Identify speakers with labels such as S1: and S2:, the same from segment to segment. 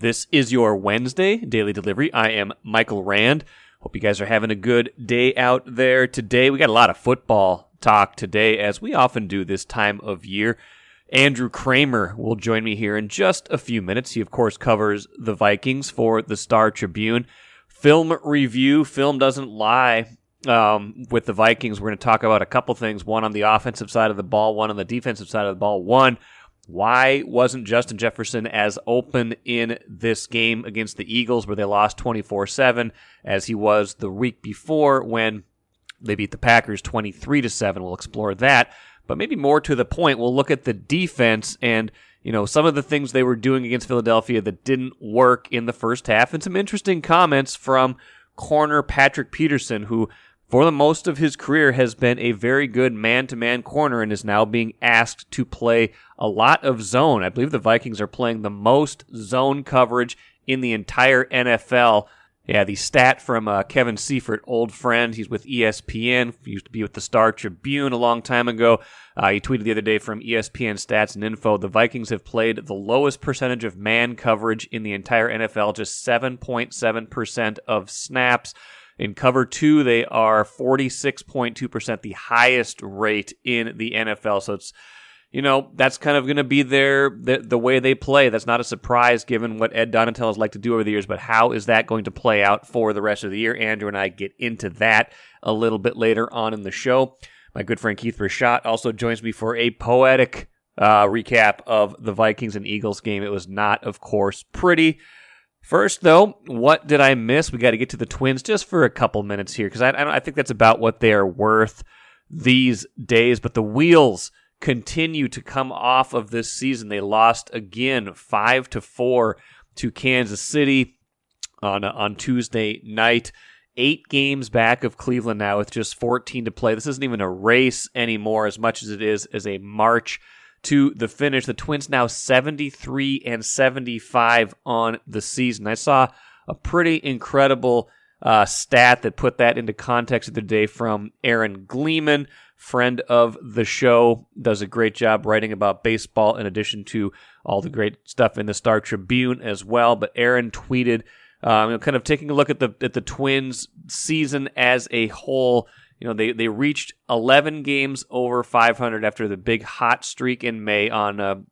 S1: This is your Wednesday daily delivery. I am Michael Rand. Hope you guys are having a good day out there today. We got a lot of football talk today, as we often do this time of year. Andrew Krammer will join me here in just a few minutes. He, of course, covers the Vikings for the Star Tribune. Film review, film doesn't lie. With the Vikings, we're going to talk about a couple things. One on the offensive side of the ball, one on the defensive side of the ball. One, why wasn't Justin Jefferson as open in this game against the Eagles, where they lost 24-7, as he was the week before when they beat the Packers 23-7. We'll explore that. But maybe more to the point, we'll look at the defense and, some of the things they were doing against Philadelphia that didn't work in the first half, and some interesting comments from corner Patrick Peterson, who for the most of his career has been a very good man-to-man corner and is now being asked to play a lot of zone. I believe the Vikings are playing the most zone coverage in the entire NFL. Yeah, the stat from Kevin Seifert, old friend. He's with ESPN. He used to be with the Star Tribune a long time ago. He tweeted the other day from ESPN Stats and Info, the Vikings have played the lowest percentage of man coverage in the entire NFL, just 7.7% of snaps. In cover 2, they are 46.2%, the highest rate in the NFL. So it's, that's kind of going to be the way they play. That's not a surprise given what Ed Donatel has liked to do over the years, but how is that going to play out for the rest of the year? Andrew and I get into that a little bit later on in the show. My good friend Keith Rashad also joins me for a poetic recap of the Vikings and Eagles game. It was not, of course, pretty. First, though, what did I miss? We got to get to the Twins just for a couple minutes here, because I think that's about what they are worth these days. But the wheels continue to come off of this season. They lost again 5-4 to Kansas City on Tuesday night. 8 games back of Cleveland now with just 14 to play. This isn't even a race anymore as much as it is as a march to the finish. The Twins now 73-75 on the season. I saw a pretty incredible stat that put that into context of the day from Aaron Gleeman, friend of the show, does a great job writing about baseball in addition to all the great stuff in the Star Tribune as well. But Aaron tweeted, kind of taking a look at the Twins season as a whole. They reached 11 games over 500 after the big hot streak in May. On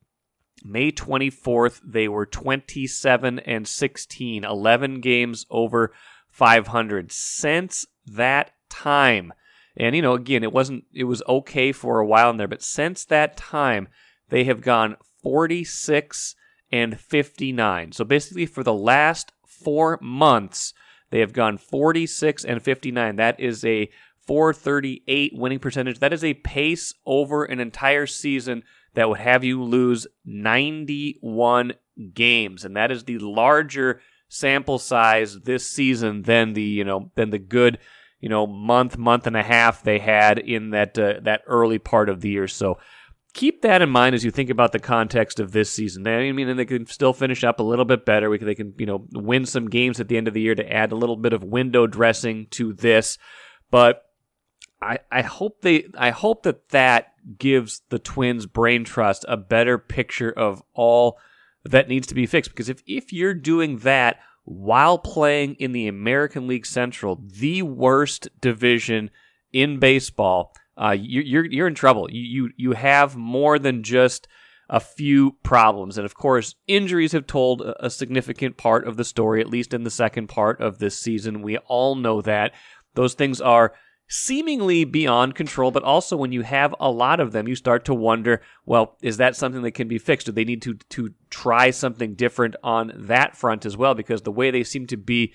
S1: May 24th, they were 27-16, 11 games over 500. Since that time, and again, it was okay for a while in there, but since that time, they have gone 46-59. So basically, for the last 4 months, they have gone 46-59. That is a .438 winning percentage. That is a pace over an entire season that would have you lose 91 games, and that is the larger sample size this season than the good month and a half they had in that early part of the year. So keep that in mind as you think about the context of this season. And they can still finish up a little bit better. They can win some games at the end of the year to add a little bit of window dressing to this, but I hope that gives the Twins' brain trust a better picture of all that needs to be fixed. Because if you're doing that while playing in the American League Central, the worst division in baseball, you're in trouble. You have more than just a few problems. And of course, injuries have told a significant part of the story, at least in the second part of this season. We all know that. Those things are seemingly beyond control, but also when you have a lot of them, you start to wonder, well, is that something that can be fixed? Do they need to try something different on that front as well? Because the way they seem to be,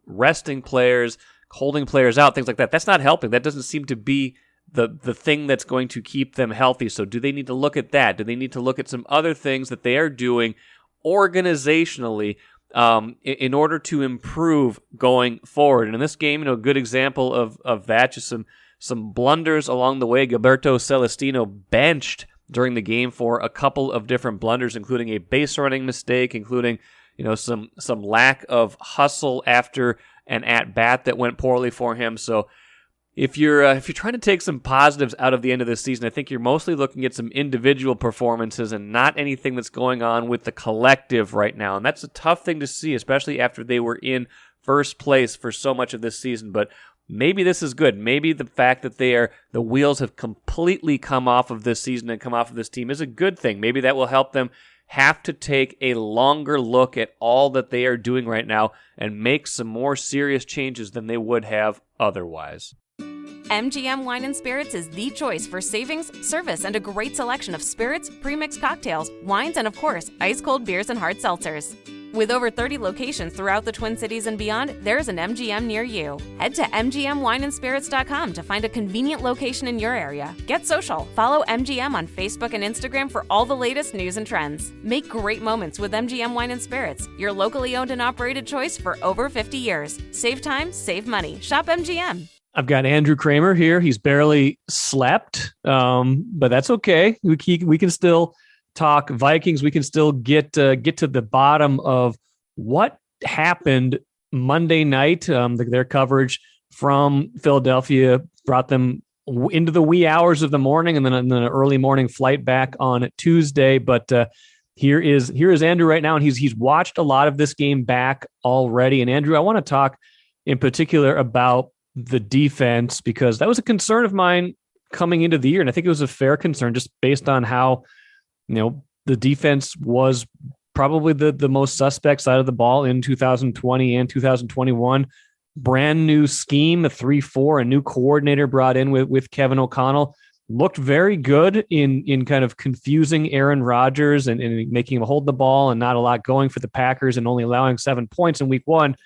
S1: resting players, holding players out, things like that, that's not helping. That doesn't seem to be the thing that's going to keep them healthy. So do they need to look at that? Do they need to look at some other things that they are doing organizationally in order to improve going forward? And in this game, a good example of that, just some blunders along the way. Gilberto Celestino benched during the game for a couple of different blunders, including a base running mistake, including some lack of hustle after an at bat that went poorly for him. So If you're trying to take some positives out of the end of this season, I think you're mostly looking at some individual performances and not anything that's going on with the collective right now. And that's a tough thing to see, especially after they were in first place for so much of this season. But maybe this is good. Maybe the fact that the wheels have completely come off of this season and come off of this team is a good thing. Maybe that will help them have to take a longer look at all that they are doing right now and make some more serious changes than they would have otherwise.
S2: MGM Wine and Spirits is the choice for savings, service, and a great selection of spirits, pre-mixed cocktails, wines, and of course, ice-cold beers and hard seltzers. With over 30 locations throughout the Twin Cities and beyond, there's an MGM near you. Head to MGMWineandSpirits.com to find a convenient location in your area. Get social. Follow MGM on Facebook and Instagram for all the latest news and trends. Make great moments with MGM Wine and Spirits, your locally owned and operated choice for over 50 years. Save time, save money. Shop MGM.
S1: I've got Andrew Krammer here. He's barely slept, but that's okay. We can still talk Vikings. We can still get to the bottom of what happened Monday night. Their coverage from Philadelphia brought them into the wee hours of the morning, and then an early morning flight back on Tuesday. But here is Andrew right now, and he's watched a lot of this game back already. And Andrew, I want to talk in particular about the defense, because that was a concern of mine coming into the year. And I think it was a fair concern just based on how, the defense was probably the most suspect side of the ball in 2020 and 2021. Brand new scheme, a 3-4, a new coordinator brought in with Kevin O'Connell. Looked very good in kind of confusing Aaron Rodgers and making him hold the ball and not a lot going for the Packers and only allowing 7 points in week one.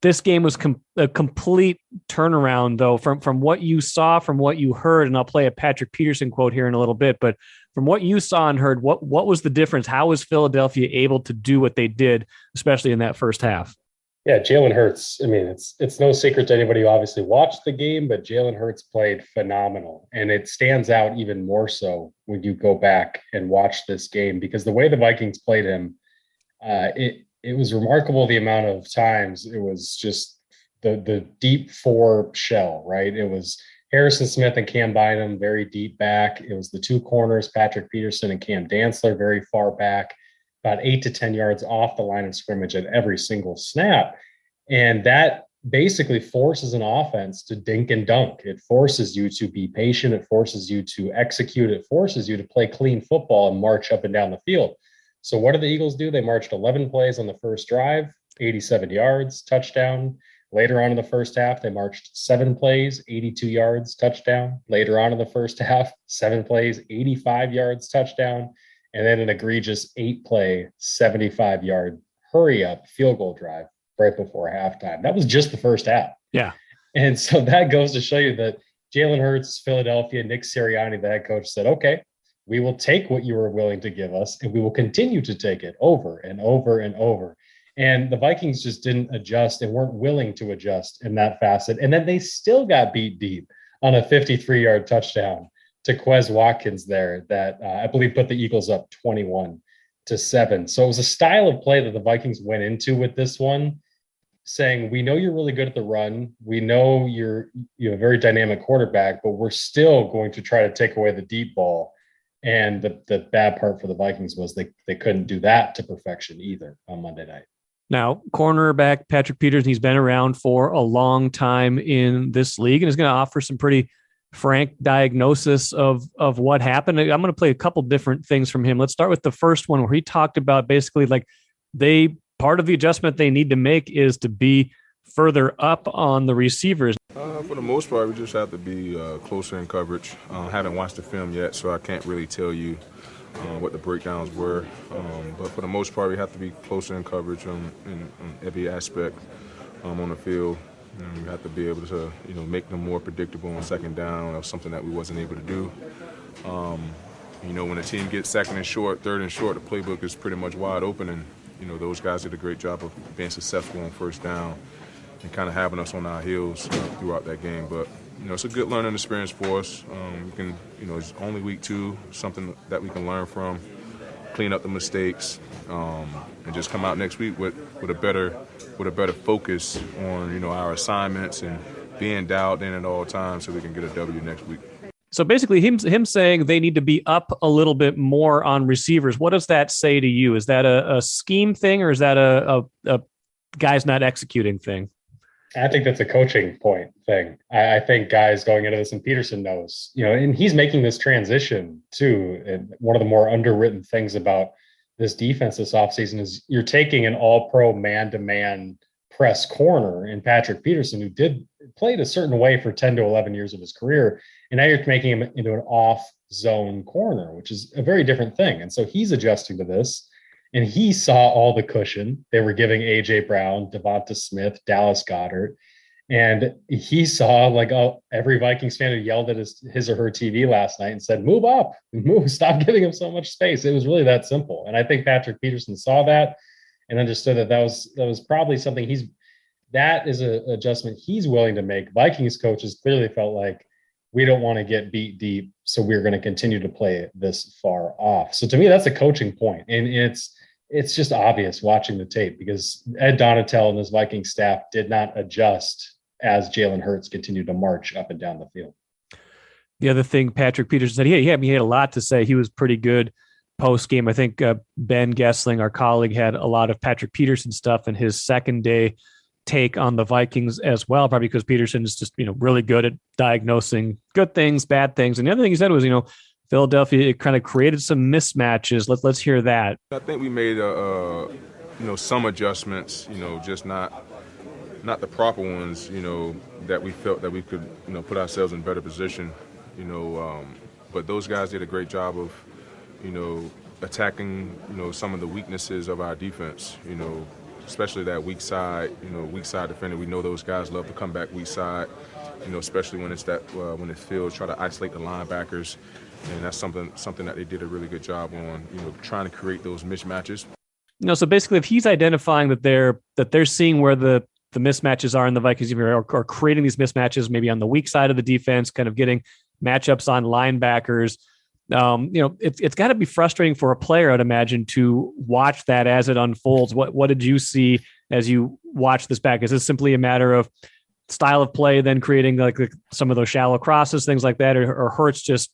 S1: This game was a complete turnaround, though, from what you saw, from what you heard, and I'll play a Patrick Peterson quote here in a little bit, but from what you saw and heard, what was the difference? How was Philadelphia able to do what they did, especially in that first half?
S3: Yeah, Jalen Hurts. I mean, it's no secret to anybody who obviously watched the game, but Jalen Hurts played phenomenal. And it stands out even more so when you go back and watch this game, because the way the Vikings played him, it was remarkable the amount of times it was just the deep four shell, right? It was Harrison Smith and Cam Bynum very deep back. It was the two corners, Patrick Peterson and Cam Dantzler, very far back, about 8 to 10 yards off the line of scrimmage at every single snap. And that basically forces an offense to dink and dunk. It forces you to be patient. It forces you to execute. It forces you to play clean football and march up and down the field. So what did the Eagles do? They marched 11 plays on the first drive, 87 yards, touchdown. Later on in the first half, they marched 7 plays, 82 yards, touchdown. Later on in the first half, 7 plays, 85 yards, touchdown. And then an egregious 8-play, 75-yard hurry-up field goal drive right before halftime. That was just the first half.
S1: Yeah.
S3: And so that goes to show you that Jalen Hurts, Philadelphia, Nick Sirianni, the head coach, said, okay, we will take what you were willing to give us, and we will continue to take it over and over and over. And the Vikings just didn't adjust and weren't willing to adjust in that facet. And then they still got beat deep on a 53-yard touchdown to Quez Watkins there that I believe put the Eagles up 21-7. So it was a style of play that the Vikings went into with this one, saying, we know you're really good at the run. We know you're a very dynamic quarterback, but we're still going to try to take away the deep ball. And the bad part for the Vikings was they couldn't do that to perfection either on Monday night.
S1: Now, cornerback Patrick Peterson, he's been around for a long time in this league and is going to offer some pretty frank diagnosis of what happened. I'm going to play a couple different things from him. Let's start with the first one where he talked about basically like part of the adjustment they need to make is to be further up on the receivers.
S4: For the most part, we just have to be closer in coverage. Haven't watched the film yet, so I can't really tell you what the breakdowns were. But for the most part, we have to be closer in coverage in every aspect on the field. We have to be able to, make them more predictable on second down. That was something that we wasn't able to do. When a team gets second and short, third and short, the playbook is pretty much wide open, and those guys did a great job of being successful on first down and kind of having us on our heels throughout that game. But, it's a good learning experience for us. It's only week 2, something that we can learn from, clean up the mistakes, and just come out next week with a better focus on, our assignments and being dialed in at all times so we can get a W next week.
S1: So basically him saying they need to be up a little bit more on receivers. What does that say to you? Is that a scheme thing, or is that a guys not executing thing?
S3: I think that's a coaching point thing. I think guys going into this, and Peterson knows, and he's making this transition too. And one of the more underwritten things about this defense this offseason is you're taking an all-pro man-to-man press corner in Patrick Peterson, who played a certain way for 10 to 11 years of his career. And now you're making him into an off-zone corner, which is a very different thing. And so he's adjusting to this. And he saw all the cushion they were giving A.J. Brown, Devonta Smith, Dallas Goedert. And he saw every Vikings fan who yelled at his or her TV last night and said, move up, stop giving him so much space. It was really that simple. And I think Patrick Peterson saw that and understood that was probably something that is an adjustment he's willing to make. Vikings coaches clearly felt like, we don't want to get beat deep, so we're going to continue to play this far off. So to me, that's a coaching point. And it's just obvious watching the tape, because Ed Donatel and his Viking staff did not adjust as Jalen Hurts continued to march up and down the field. The
S1: other thing Patrick Peterson said, he had a lot to say. He was pretty good post-game. I think Ben Gessling, our colleague, had a lot of Patrick Peterson stuff in his second day take on the Vikings as well, probably because Peterson is just, really good at diagnosing good things, bad things. And the other thing he said was, Philadelphia, it kind of created some mismatches. Let's hear that.
S4: I think we made some adjustments, just not the proper ones, that we felt that we could, put ourselves in better position, but those guys did a great job of, attacking, some of the weaknesses of our defense, especially that weak side defender. We know those guys love to come back weak side, especially when it's when it feels, try to isolate the linebackers. And that's something that they did a really good job on, trying to create those mismatches.
S1: So basically, if he's identifying that they're seeing where the mismatches are in the Vikings, or creating these mismatches maybe on the weak side of the defense, kind of getting matchups on linebackers, it's got to be frustrating for a player, I'd imagine, to watch that as it unfolds. What did you see as you watch this back? Is this simply a matter of style of play, then creating like some of those shallow crosses, things like that, or Hurts just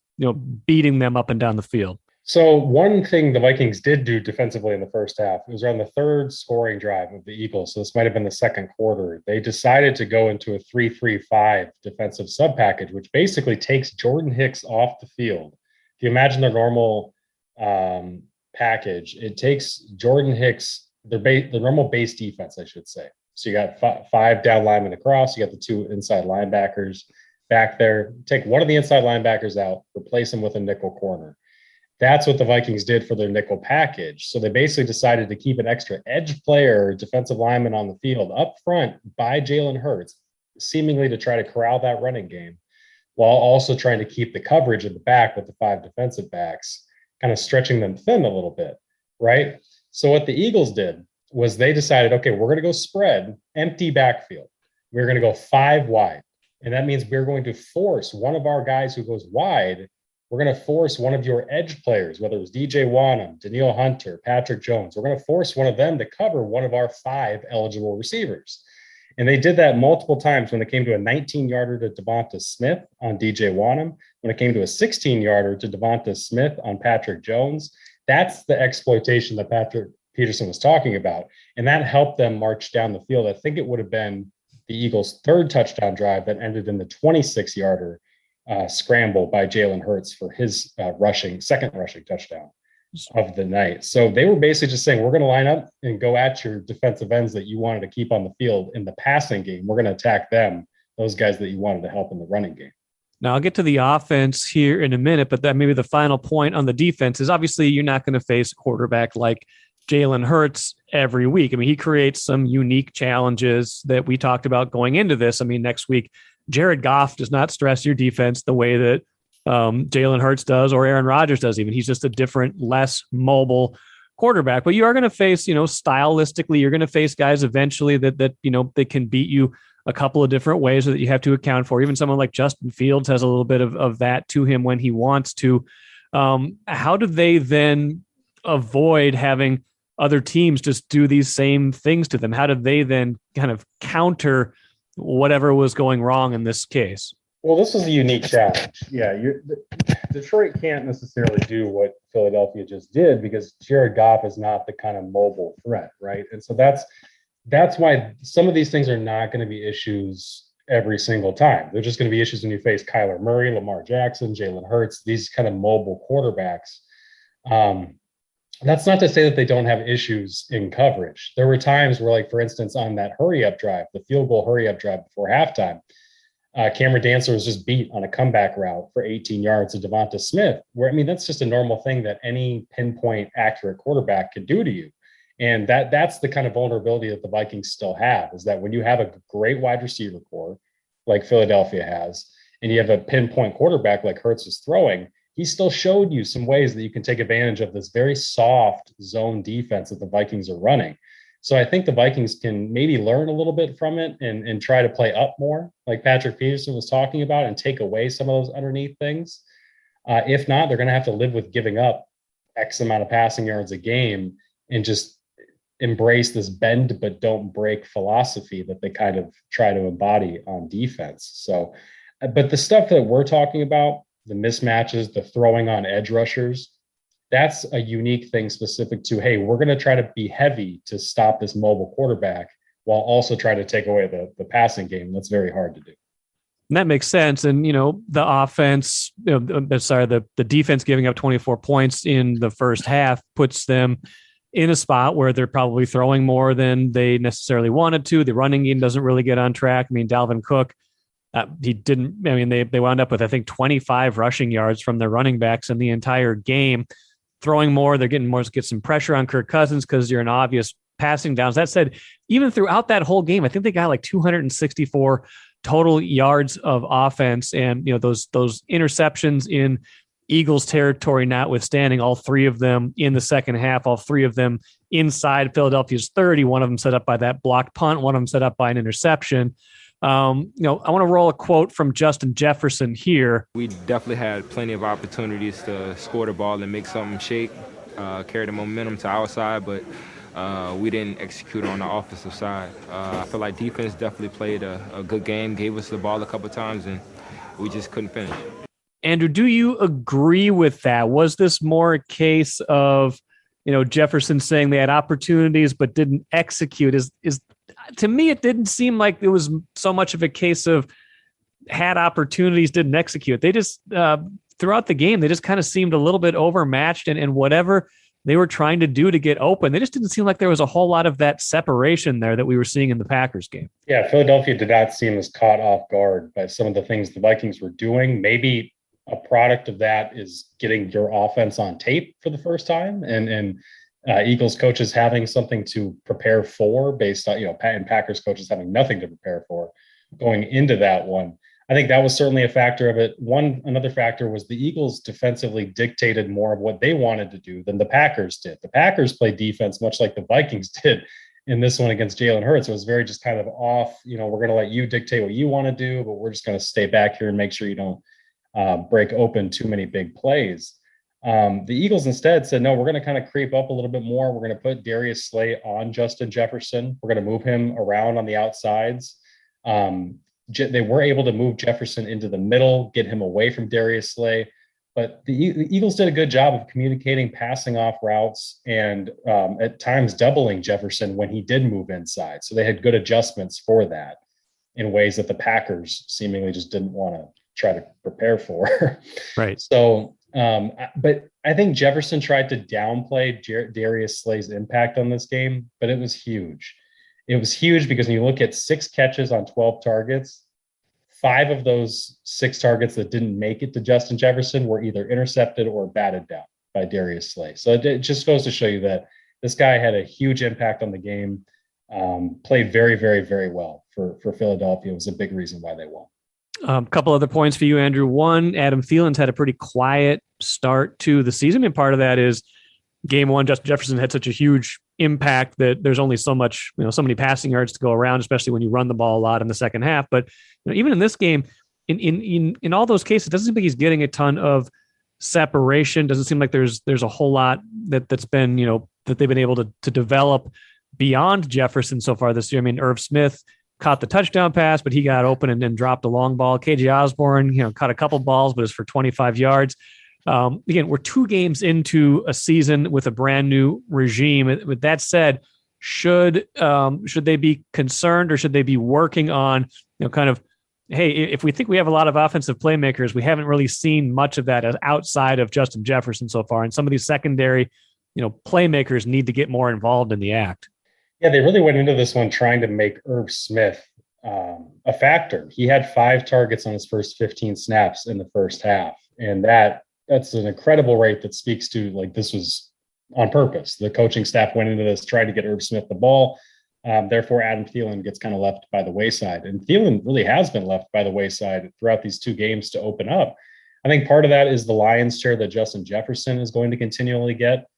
S1: beating them up and down the field?
S3: So one thing the Vikings did do defensively in the first half, it was around the third scoring drive of the Eagles. So this might have been the second quarter. They decided to go into a 3-3-5 defensive sub package, which basically takes Jordan Hicks off the field. If you imagine their normal package, it takes Jordan Hicks, the normal base defense, I should say. So you got five down linemen across, you got the two inside linebackers back there. Take one of the inside linebackers out, replace him with a nickel corner. That's what the Vikings did for their nickel package. So they basically decided to keep an extra edge player, defensive lineman on the field up front by Jalen Hurts, seemingly to try to corral that running game, while also trying to keep the coverage at the back with the five defensive backs, kind of stretching them thin a little bit, right? So what the Eagles did was they decided, okay, we're going to go spread, empty backfield. We're going to go 5 wide. And that means we're going to force one of our guys who goes wide. We're going to force one of your edge players, whether it was DJ Wanham, Daniil Hunter, Patrick Jones. We're going to force one of them to cover one of our 5 eligible receivers. And they did that multiple times when it came to a 19-yarder to Devonta Smith on DJ Wanham, when it came to a 16-yarder to Devonta Smith on Patrick Jones. That's the exploitation that Patrick Peterson was talking about. And that helped them march down the field. I think it would have been the Eagles' 3rd touchdown drive that ended in the 26-yarder scramble by Jalen Hurts for his second rushing touchdown of the night. So they were basically just saying, we're going to line up and go at your defensive ends that you wanted to keep on the field in the passing game. We're going to attack them, those guys that you wanted to help in the running game.
S1: Now, I'll get to the offense here in a minute, but that maybe the final point on the defense is obviously you're not going to face a quarterback like Jalen Hurts every week. I mean, he creates some unique challenges that we talked about going into this. I mean, next week, Jared Goff does not stress your defense the way that Jalen Hurts does, or Aaron Rodgers does even. He's just a different, less mobile quarterback. But you are going to face, stylistically, you're going to face guys eventually that they can beat you a couple of different ways that you have to account for. Even someone like Justin Fields has a little bit of that to him when he wants to. How do they then avoid having other teams just do these same things to them? How do they then kind of counter
S5: whatever was going wrong in this case.
S3: Well, this was a unique challenge. Yeah, Detroit can't necessarily do what Philadelphia just did because Jared Goff is not the kind of mobile threat, right? And so that's why some of these things are not going to be issues every single time. They're just going to be issues when you face Kyler Murray, Lamar Jackson, Jalen Hurts, these kind of mobile quarterbacks. That's not to say that they don't have issues in coverage. There were times where, like, for instance, on that hurry-up drive, the field goal hurry-up drive before halftime, Cameron Dancer was just beat on a comeback route for 18 yards to Devonta Smith, where, I mean, that's just a normal thing that any pinpoint accurate quarterback could do to you. And that's the kind of vulnerability that the Vikings still have, is that when you have a great wide receiver core like Philadelphia has, and you have a pinpoint quarterback like Hurts is throwing, he still showed you some ways that you can take advantage of this very soft zone defense that the Vikings are running. So I think the Vikings can maybe learn a little bit from it and try to play up more, like Patrick Peterson was talking about, and take away some of those underneath things. If not, they're going to have to live with giving up X amount of passing yards a game and just embrace this bend but don't break philosophy that they kind of try to embody on defense. So, but the stuff that we're talking about, the mismatches, the throwing on edge rushers, that's a unique thing specific to, hey, we're going to try to be heavy to stop this mobile quarterback while also trying to take away the passing game. That's very hard to do.
S5: And that makes sense. And, the offense, the defense giving up 24 points in the first half puts them in a spot where they're probably throwing more than they necessarily wanted to. The running game doesn't really get on track. I mean, Dalvin Cook, they wound up with, I think, 25 rushing yards from their running backs in the entire game. Throwing more, they're getting more, get some pressure on Kirk Cousins because you're an obvious passing downs. That said, even throughout that whole game, I think they got like 264 total yards of offense. And, those interceptions in Eagles territory notwithstanding, all three of them in the second half, all three of them inside Philadelphia's 30, one of them set up by that blocked punt, one of them set up by an interception. I want to roll a quote from Justin Jefferson here.
S6: We definitely had plenty of opportunities to score the ball and make something shake, carry the momentum to our side, but we didn't execute on the offensive side. I feel like defense definitely played a good game, gave us the ball a couple of times, and we just couldn't finish.
S5: Andrew, do you agree with that? Was this more a case of, Jefferson saying they had opportunities but didn't execute? Is to me, it didn't seem like it was so much of a case of had opportunities, didn't execute. They just, throughout the game, they just kind of seemed a little bit overmatched and whatever they were trying to do to get open, they just didn't seem like there was a whole lot of that separation there that we were seeing in the Packers game.
S3: Yeah, Philadelphia did not seem as caught off guard by some of the things the Vikings were doing. Maybe a product of that is getting your offense on tape for the first time and Eagles coaches having something to prepare for based on, and Packers coaches having nothing to prepare for going into that one. I think that was certainly a factor of it. Another factor was the Eagles defensively dictated more of what they wanted to do than the Packers did. The Packers played defense much like the Vikings did in this one against Jalen Hurts. It was very just kind of off, we're going to let you dictate what you want to do, but we're just going to stay back here and make sure you don't break open too many big plays. The Eagles instead said, no, we're going to kind of creep up a little bit more. We're going to put Darius Slay on Justin Jefferson. We're going to move him around on the outsides. They were able to move Jefferson into the middle, get him away from Darius Slay. But the Eagles did a good job of communicating passing off routes and at times doubling Jefferson when he did move inside. So they had good adjustments for that in ways that the Packers seemingly just didn't want to try to prepare for.
S5: Right.
S3: So, but I think Jefferson tried to downplay Darius Slay's impact on this game, but it was huge. It was huge because when you look at 6 catches on 12 targets, 5 of those 6 targets that didn't make it to Justin Jefferson were either intercepted or batted down by Darius Slay. So it just goes to show you that this guy had a huge impact on the game, played very, very, very well for Philadelphia. It was a big reason why they won.
S5: A couple other points for you, Andrew. One, Adam Thielen's had a pretty quiet start to the season. And part of that is game one, Justin Jefferson had such a huge impact that there's only so much, so many passing yards to go around, especially when you run the ball a lot in the second half. But even in this game, in all those cases, it doesn't seem like he's getting a ton of separation. Doesn't seem like there's a whole lot that's been, that they've been able to develop beyond Jefferson so far this year. I mean, Irv Smith caught the touchdown pass, but he got open and then dropped a long ball. KJ Osborne, caught a couple balls, but it's for 25 yards. Again, we're 2 games into a season with a brand new regime. With that said, should they be concerned, or should they be working on, kind of, hey, if we think we have a lot of offensive playmakers, we haven't really seen much of that outside of Justin Jefferson so far. And some of these secondary, playmakers need to get more involved in the act.
S3: Yeah, they really went into this one trying to make Irv Smith a factor. He had 5 targets on his first 15 snaps in the first half. And that's an incredible rate that speaks to, like, this was on purpose. The coaching staff went into this trying to get Irv Smith the ball. Therefore, Adam Thielen gets kind of left by the wayside. And Thielen really has been left by the wayside throughout these 2 games to open up. I think part of that is the Lions share that Justin Jefferson is going to continually get.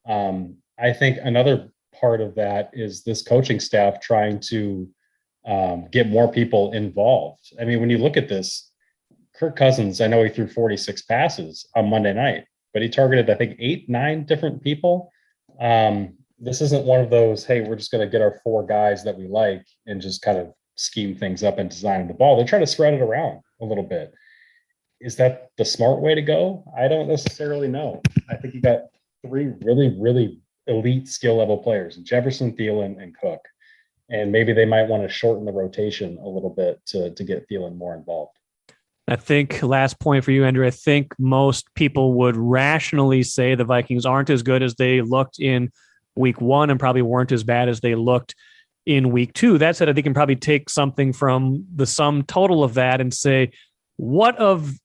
S3: I think another part of that is this coaching staff trying to get more people involved. I mean, when you look at this, Kirk Cousins, I know he threw 46 passes on Monday night, but he targeted, I think, 8-9 different people. This isn't one of those, hey, we're just going to get our 4 guys that we like and just kind of scheme things up and design the ball. They're trying to spread it around a little bit. Is that the smart way to go? I don't necessarily know. I think you got 3 really, really elite skill level players, Jefferson, Thielen, and Cook. And maybe they might want to shorten the rotation a little bit to get Thielen more involved.
S5: I think, last point for you, Andrew, I think most people would rationally say the Vikings aren't as good as they looked in week 1 and probably weren't as bad as they looked in week 2. That said, I think you can probably take something from the sum total of that and say, what of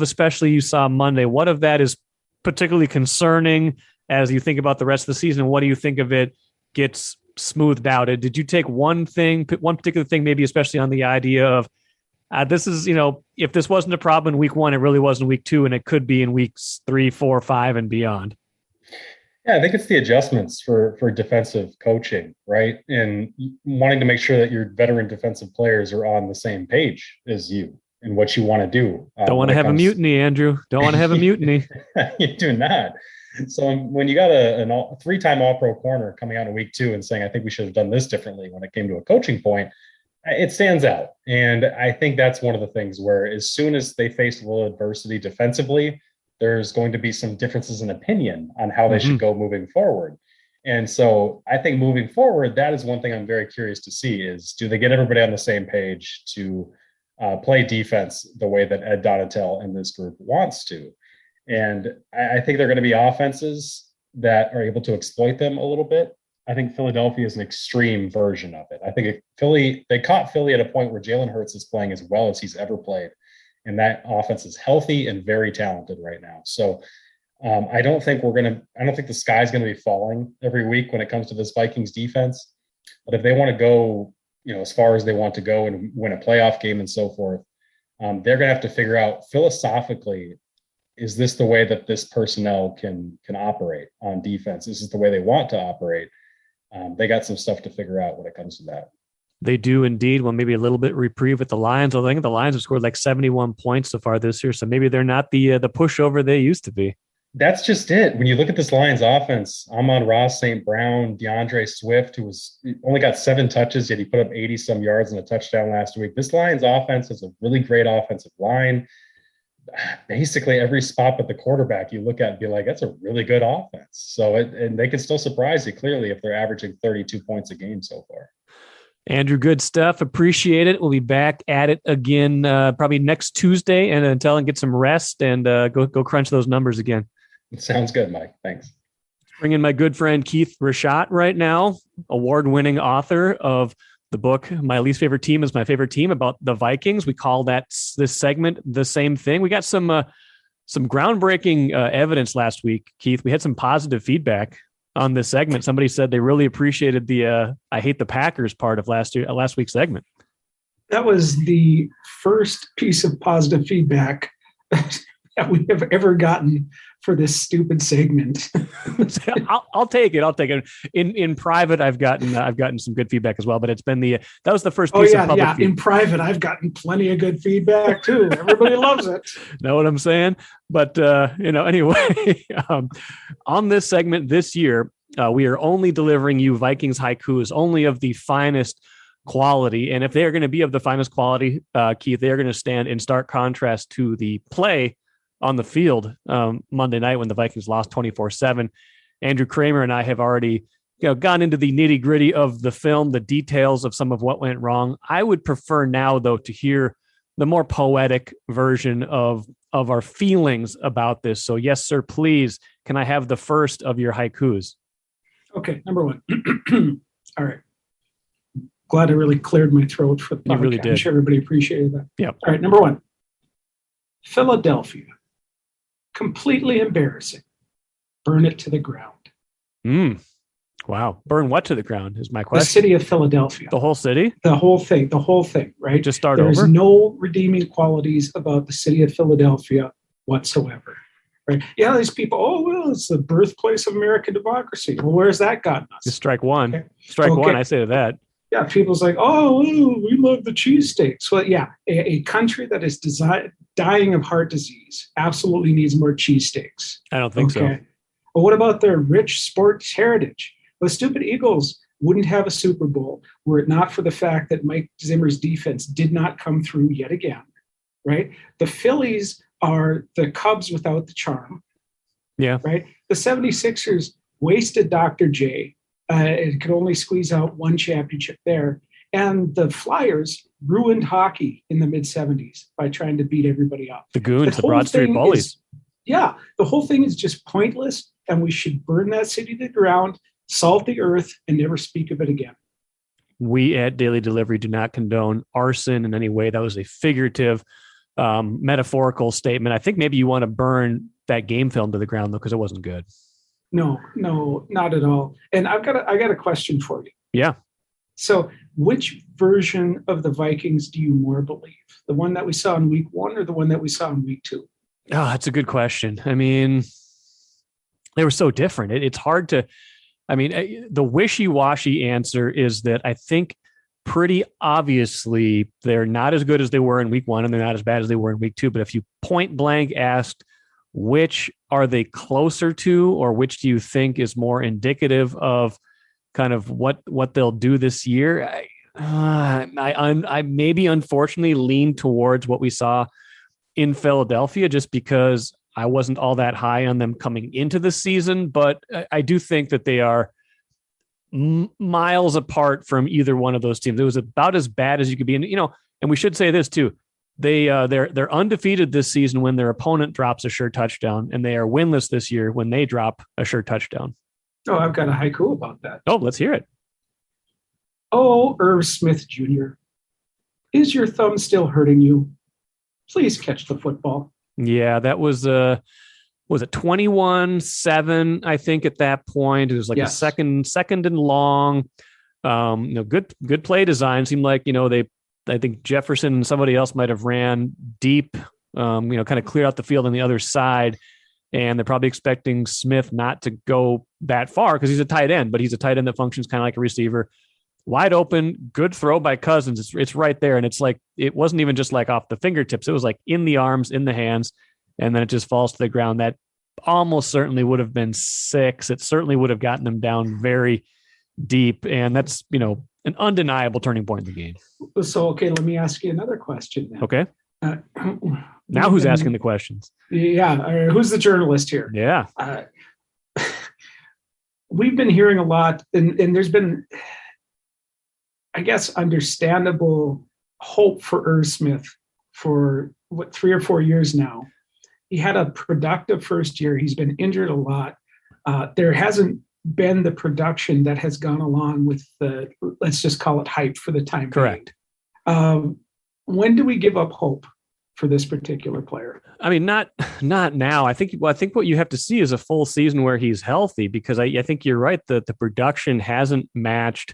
S5: especially you saw Monday, what of that is particularly concerning as you think about the rest of the season? What do you think of it gets smoothed out? Did you take one particular thing, maybe especially on the idea of, this is, if this wasn't a problem in week 1, it really was in week 2, and it could be in weeks 3, 4, 5, and beyond?
S3: Yeah, I think it's the adjustments for defensive coaching, right? And wanting to make sure that your veteran defensive players are on the same page as you and what you want to do.
S5: Don't want to have a mutiny, Andrew. Don't want to have a mutiny.
S3: You do not. So when you got a 3-time All-Pro corner coming out in week 2 and saying, I think we should have done this differently when it came to a coaching point, it stands out. And I think that's one of the things where as soon as they face a little adversity defensively, there's going to be some differences in opinion on how they should go moving forward. And so I think moving forward, that is one thing I'm very curious to see is, do they get everybody on the same page to play defense the way that Ed Donatel and this group wants to? And I think they're going to be offenses that are able to exploit them a little bit. I think Philadelphia is an extreme version of it. I think they caught Philly at a point where Jalen Hurts is playing as well as he's ever played. And that offense is healthy and very talented right now. So I don't think the sky's going to be falling every week when it comes to this Vikings defense. But if they want to go, as far as they want to go and win a playoff game and so forth, they're going to have to figure out philosophically, is this the way that this personnel can operate on defense? This is the way they want to operate. They got some stuff to figure out when it comes to that.
S5: They do indeed. Well, maybe a little bit reprieve with the Lions. Although I think the Lions have scored like 71 points so far this year, so maybe they're not the pushover they used to be.
S3: That's just it. When you look at this Lions offense, Amon-Ra St. Brown, DeAndre Swift, who only got 7 touches, yet he put up 80-some yards and a touchdown last week. This Lions offense is a really great offensive line. Basically, every spot but the quarterback you look at and be like, that's a really good offense. So, and they can still surprise you clearly if they're averaging 32 points a game so far.
S5: Andrew, good stuff. Appreciate it. We'll be back at it again probably next Tuesday, and until and get some rest and go crunch those numbers again.
S3: Sounds good, Mike. Thanks.
S5: Bring in my good friend Keith Rashad right now, award-winning author of the book My Least Favorite Team is My Favorite Team, about the Vikings. We call this segment the same thing. We got some groundbreaking evidence last week, Keith. We had some positive feedback on this segment. Somebody said they really appreciated the I hate the Packers part of last week's segment.
S7: That was the first piece of positive feedback that we have ever gotten for this stupid segment.
S5: I'll take it. I'll take it. In private, I've gotten some good feedback as well, but it's been that was the first piece of public feedback.
S7: In private, I've gotten plenty of good feedback too. Everybody loves it.
S5: Know what I'm saying? But anyway, on this segment this year, we are only delivering you Vikings haikus, only of the finest quality. And if they are going to be of the finest quality, Keith, they are going to stand in stark contrast to the play on the field Monday night when the Vikings lost 24-7. Andrew Krammer and I have already gone into the nitty gritty of the film, the details of some of what went wrong. I would prefer now, though, to hear the more poetic version of our feelings about this. So yes, sir, please. Can I have the first of your haikus?
S7: Okay. Number one. All right. Glad I really cleared my throat for the podcast.
S5: You really did.
S7: I'm sure everybody appreciated that.
S5: Yeah.
S7: All right. Number one. Philadelphia. Completely embarrassing. Burn it to the ground.
S5: Wow. Burn what to the ground is my question.
S7: The city of Philadelphia.
S5: The whole city?
S7: The whole thing, right?
S5: Just start
S7: There's
S5: over?
S7: no redeeming qualities about the city of Philadelphia whatsoever, right? Yeah, these people, oh, well, it's the birthplace of American democracy. Well, where's that gotten us?
S5: Just strike one.
S7: Okay.
S5: Strike one, I say to that.
S7: Yeah, people's like, oh, we love the cheesesteaks. Well, yeah, a country that is dying of heart disease absolutely needs more cheesesteaks.
S5: I don't think so.
S7: But what about their rich sports heritage? The stupid Eagles wouldn't have a Super Bowl were it not for the fact that Mike Zimmer's defense did not come through yet again, right? The Phillies are the Cubs without the charm.
S5: Yeah.
S7: Right? The 76ers wasted Dr. J. It could only squeeze out one championship there. And the Flyers ruined hockey in the mid-70s by trying to beat everybody up.
S5: The Goons, the Broad Street Bullies.
S7: The whole thing is just pointless, and we should burn that city to the ground, salt the earth, and never speak of it again.
S5: We at Daily Delivery do not condone arson in any way. That was a figurative, metaphorical statement. I think maybe you want to burn that game film to the ground, though, because it wasn't good.
S7: No, not at all. And I got a question for you.
S5: Yeah.
S7: So which version of the Vikings do you more believe? The one that we saw in week 1 or the one that we saw in week 2?
S5: Oh, that's a good question. I mean, they were so different. It's hard to, the wishy-washy answer is that I think pretty obviously they're not as good as they were in week 1 and they're not as bad as they were in week 2. But if you point blank asked, which are they closer to, or which do you think is more indicative of kind of what they'll do this year? I maybe unfortunately lean towards what we saw in Philadelphia just because I wasn't all that high on them coming into the season, but I do think that they are miles apart from either one of those teams. It was about as bad as you could be. And we should say this too. They're undefeated this season when their opponent drops a sure touchdown, and they are winless this year when they drop a sure touchdown.
S7: Oh, I've got a haiku about that.
S5: Oh, let's hear it.
S7: Oh, Irv Smith Jr., is your thumb still hurting you? Please catch the football.
S5: Yeah, that was it 21-7, I think at that point. It was like a second and long. Good play design. Seemed like, I think Jefferson and somebody else might have ran deep, kind of cleared out the field on the other side. And they're probably expecting Smith not to go that far because he's a tight end, but he's a tight end that functions kind of like a receiver. Wide open, good throw by Cousins. It's right there. And it's like, it wasn't even just like off the fingertips. It was like in the arms, in the hands, and then it just falls to the ground. That almost certainly would have been 6. It certainly would have gotten them down very deep. And that's, an undeniable turning point in the game.
S7: So, okay, let me ask you another question then.
S5: Okay. Now who's asking the questions?
S7: Yeah. Who's the journalist here?
S5: Yeah.
S7: We've been hearing a lot, and there's been, I guess, understandable hope for Irv Smith for 3 or 4 years now. He had a productive first year. He's been injured a lot. There hasn't been the production that has gone along with the, let's just call it hype for the time.
S5: Correct.
S7: When do we give up hope for this particular player?
S5: I mean, not now. I think what you have to see is a full season where he's healthy, because I think you're right that the production hasn't matched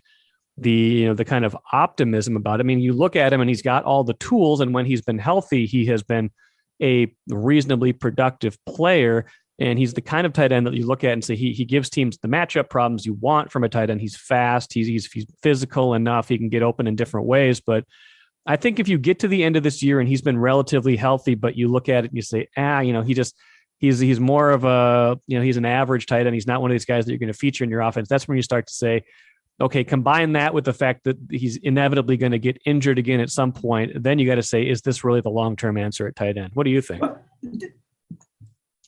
S5: the kind of optimism about it. I mean, you look at him and he's got all the tools, and when he's been healthy, he has been a reasonably productive player. And he's the kind of tight end that you look at and say he gives teams the matchup problems you want from a tight end. He's fast. He's physical enough. He can get open in different ways. But I think if you get to the end of this year and he's been relatively healthy, but you look at it and you say, he's more of a, he's an average tight end. He's not one of these guys that you're going to feature in your offense. That's when you start to say, Okay, combine that with the fact that he's inevitably going to get injured again at some point. Then you got to say, is this really the long-term answer at tight end? What do you think?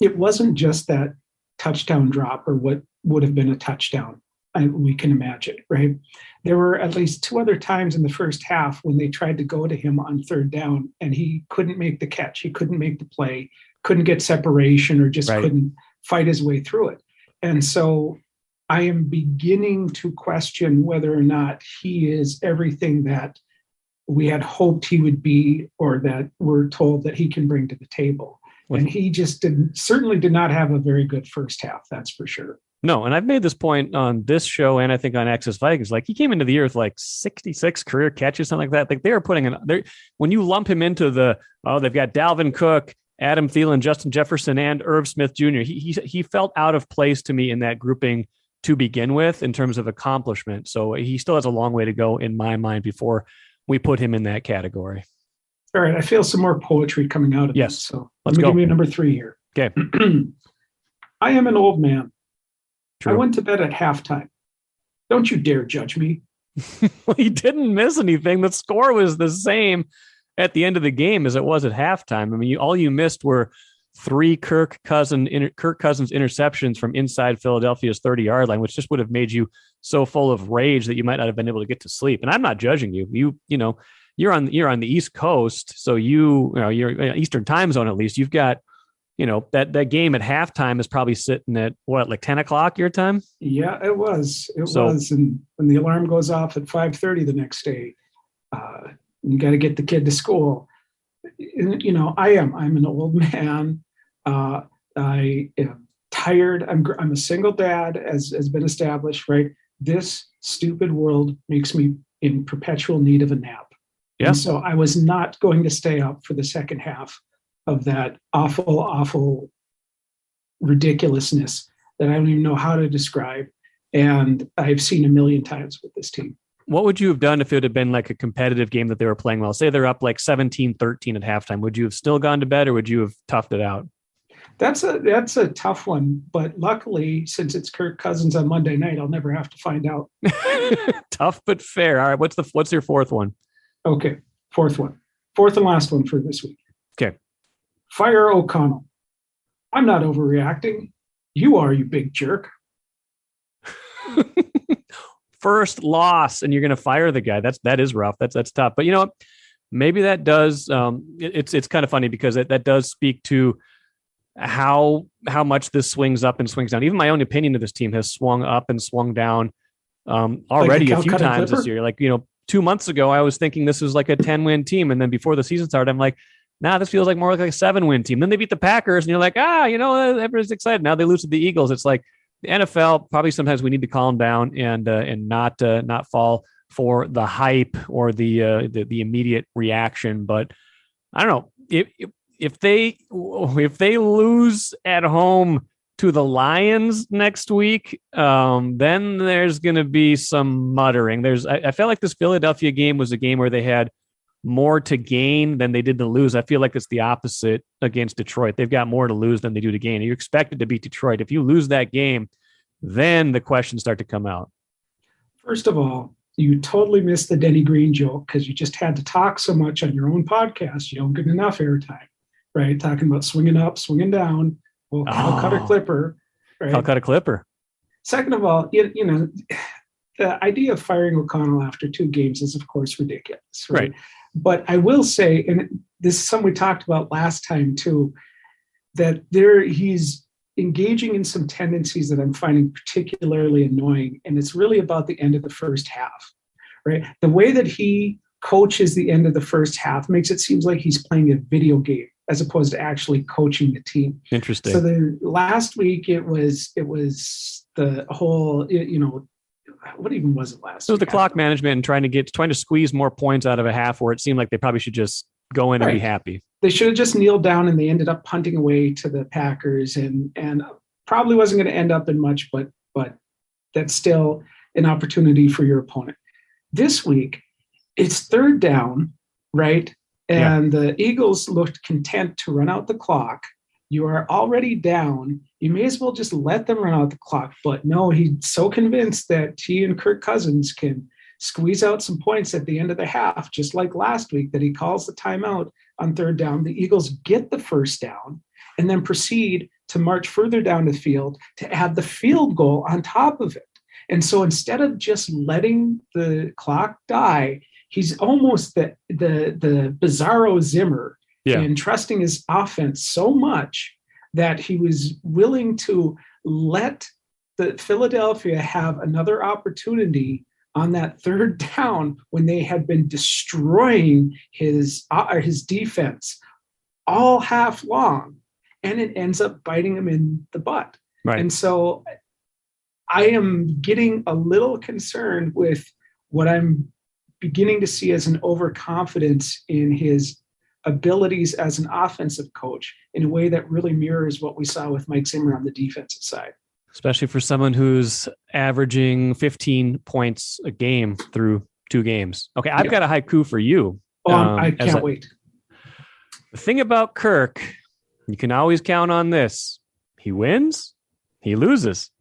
S7: It wasn't just that touchdown drop or what would have been a touchdown. We can imagine, right? There were at least 2 other times in the first half when they tried to go to him on 3rd down and he couldn't make the catch. He couldn't make the play, couldn't get separation, or just couldn't fight his way through it. And so I am beginning to question whether or not he is everything that we had hoped he would be, or that we're told that he can bring to the table. And he just certainly did not have a very good first half, that's for sure.
S5: No, and I've made this point on this show and I think on Access Vikings. Like, he came into the year with like 66 career catches, something like that. Like, they were putting in there when you lump him into they've got Dalvin Cook, Adam Thielen, Justin Jefferson, and Irv Smith Jr. He felt out of place to me in that grouping to begin with in terms of accomplishment. So he still has a long way to go in my mind before we put him in that category.
S7: All right, I feel some more poetry coming out of this. So
S5: let's
S7: let me
S5: go.
S7: give you number 3 here.
S5: Okay.
S7: I am an old man.
S5: True.
S7: I went to bed at halftime. Don't you dare judge me.
S5: Well, he didn't miss anything. The score was the same at the end of the game as it was at halftime. I mean, all you missed were 3 Kirk Cousins interceptions from inside Philadelphia's 30-yard line, which just would have made you so full of rage that you might not have been able to get to sleep. And I'm not judging you. You're on the East Coast, so you're Eastern time zone at least. You've got, that game at halftime is probably sitting at like 10 o'clock your time.
S7: Yeah, it was. It was. And when the alarm goes off at 5:30 the next day, you got to get the kid to school. I'm an old man. I am tired. I'm a single dad, as has been established, right? This stupid world makes me in perpetual need of a nap. Yeah. And so I was not going to stay up for the second half of that awful ridiculousness that I don't even know how to describe. And I've seen a million times with this team.
S5: What would you have done if it had been like a competitive game that they were playing well? Say they're up like 17-13 at halftime. Would you have still gone to bed, or would you have toughed it out?
S7: That's a tough one. But luckily, since it's Kirk Cousins on Monday night, I'll never have to find out.
S5: Tough but fair. All right. What's your 4th one?
S7: Okay. 4th one. 4th and last one for this week.
S5: Okay.
S7: Fire O'Connell. I'm not overreacting. You are, you big jerk.
S5: First loss, and you're going to fire the guy. That is rough. That's tough. But you know what? Maybe that does. It's kind of funny because that does speak to how much this swings up and swings down. Even my own opinion of this team has swung up and swung down already a few times this year. Like, 2 months ago, I was thinking this was like a 10-win team, and then before the season started, I'm like, nah, this feels like more like a 7-win team. Then they beat the Packers, and you're like, everybody's excited. Now they lose to the Eagles. It's like the NFL. Probably sometimes we need to calm down and not fall for the hype or the immediate reaction. But I don't know if they lose at home to the Lions next week, then there's going to be some muttering. I felt like this Philadelphia game was a game where they had more to gain than they did to lose. I feel like it's the opposite against Detroit. They've got more to lose than they do to gain. You're expected to beat Detroit. If you lose that game, then the questions start to come out.
S7: First of all, you totally missed the Denny Green joke because you just had to talk so much on your own podcast. You don't get enough airtime, right? Talking about swinging up, swinging down. Well, Calcutta Clipper. Right?
S5: Calcutta Clipper.
S7: Second of all, the idea of firing O'Connell after 2 games is, of course, ridiculous. Right? But I will say, and this is something we talked about last time too, that he's engaging in some tendencies that I'm finding particularly annoying. And it's really about the end of the first half, right? The way that he coaches the end of the first half makes it seem like he's playing a video game as opposed to actually coaching the team.
S5: Interesting.
S7: So last week it was the whole, what even was it last week?
S5: It was the clock management and trying to squeeze more points out of a half where it seemed like they probably should just go in and be happy.
S7: They should have just kneeled down, and they ended up punting away to the Packers, and probably wasn't going to end up in much, but that's still an opportunity for your opponent. This week, it's 3rd down, right? And the Eagles looked content to run out the clock, You are already down. You may as well just let them run out the clock. But no, he's so convinced that he and Kirk Cousins can squeeze out some points at the end of the half, just like last week, that he calls the timeout on third down. The Eagles get the first down and then proceed to march further down the field to add the field goal on top of it. And so instead of just letting the clock die, he's almost the bizarro Zimmer, and trusting his offense so much that he was willing to let the Philadelphia have another opportunity on that third down when they had been destroying his defense all half long, and it ends up biting him in the butt. Right. And so I am getting a little concerned with what I'm beginning to see as an overconfidence in his abilities as an offensive coach in a way that really mirrors what we saw with Mike Zimmer on the defensive side.
S5: Especially for someone who's averaging 15 points a game through 2 games. Okay, I've got a haiku for you.
S7: I can't wait.
S5: The thing about Kirk, you can always count on this. He wins, he loses.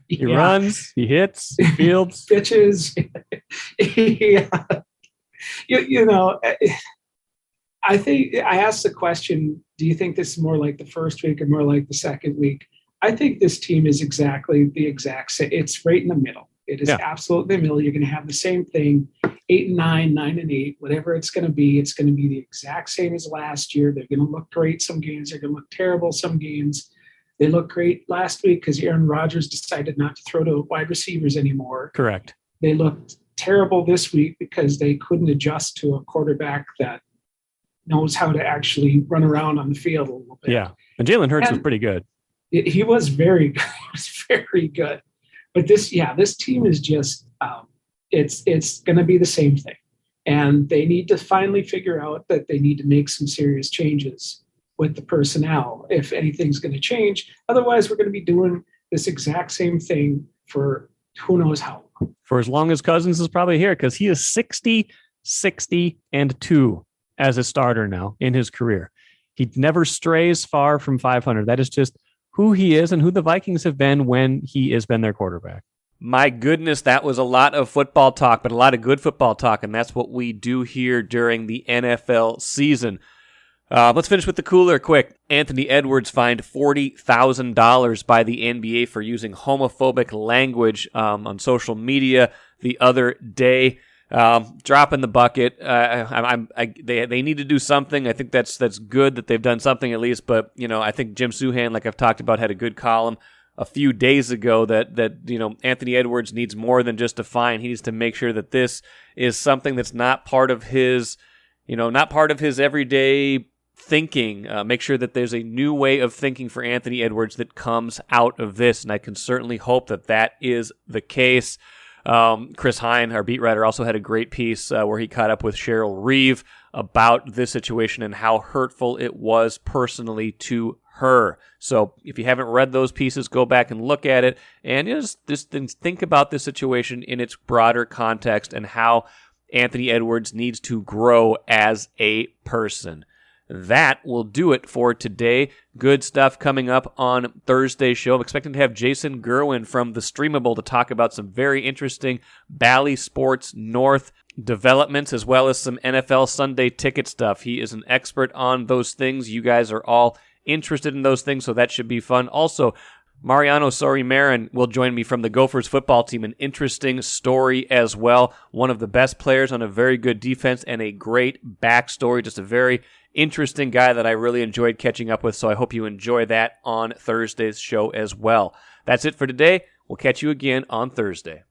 S5: He runs, he hits, he fields.
S7: Pitches. You know, I think I asked the question, do you think this is more like the first week or more like the second week? I think this team is exactly the exact same. It's right in the middle. It is absolutely in the middle. You're going to have the same thing, 8 and 9, 9 and 8, whatever it's going to be. It's going to be the exact same as last year. They're going to look great some games. They're going to look terrible some games. They looked great last week because Aaron Rodgers decided not to throw to wide receivers anymore.
S5: Correct.
S7: They looked terrible this week because they couldn't adjust to a quarterback that knows how to actually run around on the field a little bit.
S5: Yeah. And Jalen Hurts was pretty good.
S7: He was very good. He was very good. But this team is just, it's going to be the same thing. And they need to finally figure out that they need to make some serious changes with the personnel if anything's going to change. Otherwise, we're going to be doing this exact same thing for who knows how long.
S5: For as long as Cousins is probably here, because he is 60, 60, and 2 as a starter now in his career. He never strays far from 500. That is just who he is and who the Vikings have been when he has been their quarterback.
S1: My goodness, that was a lot of football talk, but a lot of good football talk, and that's what we do here during the NFL season. Let's finish with the cooler quick. Anthony Edwards fined $40,000 by the NBA for using homophobic language on social media the other day. Drop in the bucket. They need to do something. I think that's good that they've done something at least. But I think Jim Souhan, like I've talked about, had a good column a few days ago that Anthony Edwards needs more than just a fine. He needs to make sure that this is something that's not part of his, not part of his everyday thinking. Make sure that there's a new way of thinking for Anthony Edwards that comes out of this, and I can certainly hope that is the case. Chris Hine, our beat writer, also had a great piece where he caught up with Cheryl Reeve about this situation and how hurtful it was personally to her. So if you haven't read those pieces, go back and look at it and just think about this situation in its broader context and how Anthony Edwards needs to grow as a person. That will do it for today. Good stuff coming up on Thursday's show. I'm expecting to have Jason Gerwin from The Streamable to talk about some very interesting Bally Sports North developments as well as some NFL Sunday ticket stuff. He is an expert on those things. You guys are all interested in those things, so that should be fun. Also, Mariano Sori-Marin will join me from the Gophers football team. An interesting story as well. One of the best players on a very good defense and a great backstory. Just a very interesting guy that I really enjoyed catching up with, so I hope you enjoy that on Thursday's show as well. That's it for today. We'll catch you again on Thursday.